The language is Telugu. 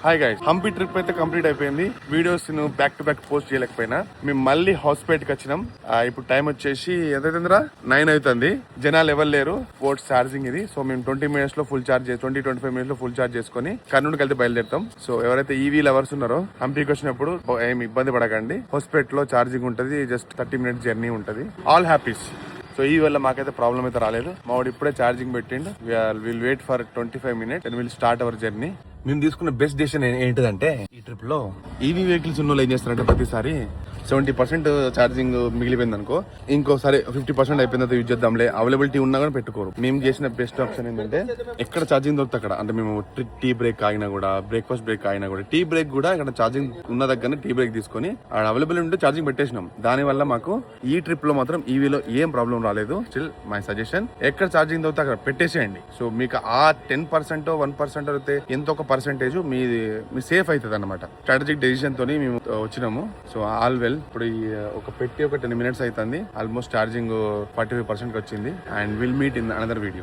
హాయ్ గైస్, హంపి ట్రిప్ అయితే కంప్లీట్ అయిపోయింది. Videos back to back post చేయలేకపోయినా మేము మళ్ళీ హౌస్పేట్కి వచ్చినాం. ఇప్పుడు టైం వచ్చేసి ఎంతైతుందిరా 9 అవుతుంది. జనాలు ఎవరు లేరు. బోట్ ఛార్జింగ్ ఇది. సో మేము 20 minutes లో ఫుల్ ఛార్జ్ 20-25 minutes లో ఫుల్ ఛార్జ్ చేసుకుని కర్నూలుకి వెళ్తే బయలుదేరుతాం. సో ఎవరైతే ఈవీ లవర్స్ ఉన్నారో హంపికి వచ్చినప్పుడు ఏమి ఇబ్బంది పడకండి. హౌస్పేట్ లో ఛార్జింగ్ ఉంటుంది. జస్ట్ 30 minutes జర్నీ ఉంటుంది. All happies. సో ఈ వల్ల మాకైతే ప్రాబ్లం అయితే రాలేదు. మావాడు ఇప్పుడే ఛార్జింగ్ పెట్టిండు. Will wait for 25 minutes and will start our journey. మేము తీసుకున్న బెస్ట్ డెసిషన్ ఏంటిదంటే ఈ ట్రిప్ లో ఈవీ వెహికల్స్ ఉన్న వాళ్ళు ఏం చేస్తారంటే ప్రతిసారి 70% ఛార్జింగ్ మిగిలిపోయింది అనుకో, ఇంకోసారి 50% అయిపోయిన తర్వాత యూజ్ చేద్దాంలే, అవైలబిలిటీ ఉన్నా కానీ పెట్టుకోరు. మేము చేసిన బెస్ట్ ఆప్షన్ ఏంటంటే ఎక్కడ ఛార్జింగ్ దొరుకుతుంది అక్కడ. అంటే మేము టీ బ్రేక్ ఆగినా కూడా, బ్రేక్ఫాస్ట్ బ్రేక్ ఆగినా కూడా, టీ బ్రేక్ కూడా ఇక్కడ ఛార్జింగ్ ఉన్న దగ్గరనే టీ బ్రేక్ తీసుకొని అవైలబుల్ ఉంటే ఛార్జింగ్ పెట్టేసినాం. దాని వల్ల మాకు ఈ ట్రిప్ లో మాత్రం ఈవీలో ఏం ప్రాబ్లం రాలేదు. స్టిల్ మై సజెషన్, ఎక్కడ ఛార్జింగ్ దొరుకుతుంది అక్కడ పెట్టేసేయండి. సో మీకు ఆ 10% 1% అయితే ఎంత ఒక పర్సెంటేజ్ మీ సేఫ్ అవుతుంది అనమాట. స్ట్రాటజిక్ డెసిషన్ తోని మేము వచ్చినాము. So all well. ఇప్పుడు ఒక 10 minutes అవుతుంది. ఆల్మోస్ట్ ఛార్జింగ్ 45% వచ్చింది. And will meet in another video.